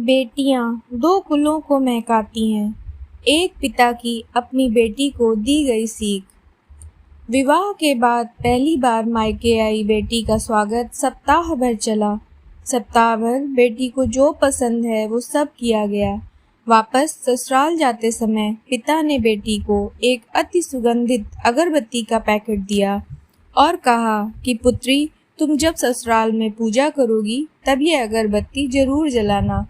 बेटियां दो कुलों को महकाती हैं। एक पिता की अपनी बेटी को दी गई सीख। विवाह के बाद पहली बार मायके आई बेटी का स्वागत सप्ताह भर चला। सप्ताह भर बेटी को जो पसंद है वो सब किया गया। वापस ससुराल जाते समय पिता ने बेटी को एक अति सुगंधित अगरबत्ती का पैकेट दिया और कहा कि पुत्री, तुम जब ससुराल में पूजा करोगी तब ये अगरबत्ती जरूर जलाना।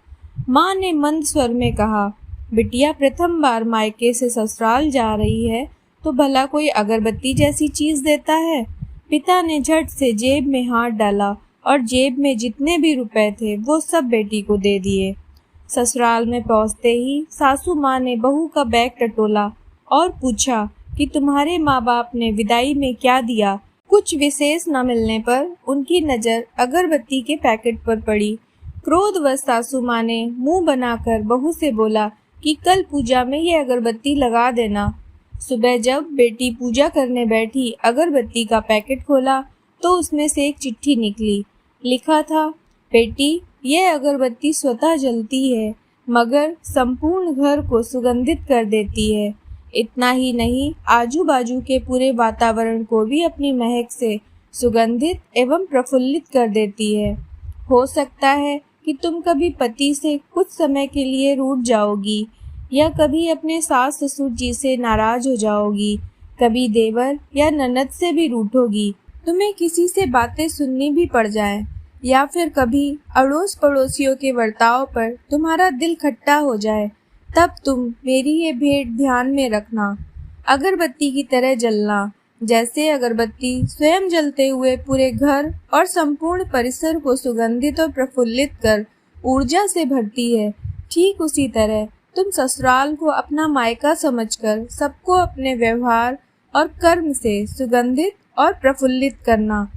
माँ ने मंद स्वर में कहा, बिटिया प्रथम बार मायके से ससुराल जा रही है तो भला कोई अगरबत्ती जैसी चीज देता है। पिता ने झट से जेब में हाथ डाला और जेब में जितने भी रुपए थे वो सब बेटी को दे दिए। ससुराल में पहुंचते ही सासू माँ ने बहू का बैग टटोला और पूछा कि तुम्हारे माँ बाप ने विदाई में क्या दिया। कुछ विशेष न मिलने पर उनकी नज़र अगरबत्ती के पैकेट पर पड़ी। क्रोधवश सासू माँ ने मुंह बनाकर बहू से बोला कि कल पूजा में ये अगरबत्ती लगा देना। सुबह जब बेटी पूजा करने बैठी, अगरबत्ती का पैकेट खोला तो उसमें से एक चिट्ठी निकली। लिखा था, बेटी, यह अगरबत्ती स्वतः जलती है मगर संपूर्ण घर को सुगंधित कर देती है। इतना ही नहीं, आजू बाजू के पूरे वातावरण को भी अपनी महक से सुगंधित एवं प्रफुल्लित कर देती है। हो सकता है कि तुम कभी पति से कुछ समय के लिए रूठ जाओगी या कभी अपने सास ससुर जी से नाराज हो जाओगी, कभी देवर या ननद से भी रूठोगी, तुम्हें किसी से बातें सुननी भी पड़ जाए या फिर कभी अड़ोस पड़ोसियों के बर्ताव पर तुम्हारा दिल खट्टा हो जाए, तब तुम मेरी ये भेंट ध्यान में रखना। अगरबत्ती की तरह जलना। जैसे अगरबत्ती स्वयं जलते हुए पूरे घर और संपूर्ण परिसर को सुगंधित और प्रफुल्लित कर ऊर्जा से भरती है, ठीक उसी तरह तुम ससुराल को अपना मायका समझकर सबको अपने व्यवहार और कर्म से सुगंधित और प्रफुल्लित करना।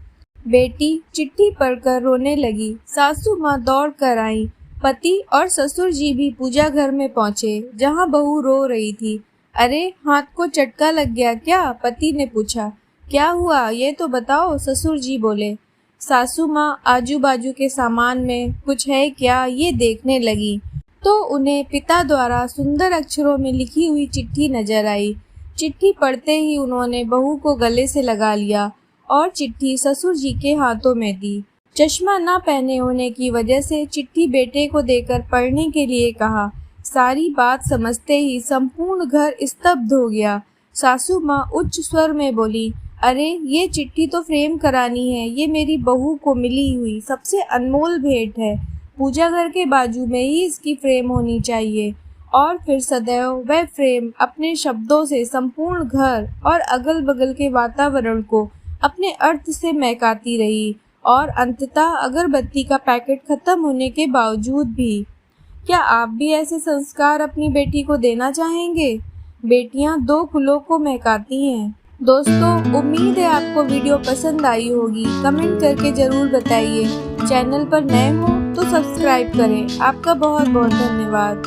बेटी चिट्ठी पढ़कर रोने लगी। सासू माँ दौड़ कर आई। पति और ससुर जी भी पूजा घर में पहुँचे जहाँ बहू रो रही थी। अरे, हाथ को चटका लग गया क्या? पति ने पूछा। क्या हुआ ये तो बताओ, ससुर जी बोले। सासू माँ आजू बाजू के सामान में कुछ है क्या ये देखने लगी तो उन्हें पिता द्वारा सुंदर अक्षरों में लिखी हुई चिट्ठी नजर आई। चिट्ठी पढ़ते ही उन्होंने बहू को गले से लगा लिया और चिट्ठी ससुर जी के हाथों में दी। चश्मा न पहने होने की वजह से चिट्ठी बेटे को देकर पढ़ने के लिए कहा। सारी बात समझते ही संपूर्ण घर स्तब्ध हो गया। सासू माँ उच्च स्वर में बोली, अरे ये चिट्ठी तो फ्रेम करानी है, ये मेरी बहू को मिली हुई सबसे अनमोल भेंट है। पूजा घर के बाजू में ही इसकी फ्रेम होनी चाहिए और फिर सदैव वह फ्रेम अपने शब्दों से संपूर्ण घर और अगल बगल के वातावरण को अपने अर्थ से महकाती रही और अंततः अगरबत्ती का पैकेट खत्म होने के बावजूद भी। क्या आप भी ऐसे संस्कार अपनी बेटी को देना चाहेंगे? बेटियां दो कुलों को महकाती हैं। दोस्तों, उम्मीद है आपको वीडियो पसंद आई होगी। कमेंट करके जरूर बताइए। चैनल पर नए हो तो सब्सक्राइब करें। आपका बहुत बहुत धन्यवाद।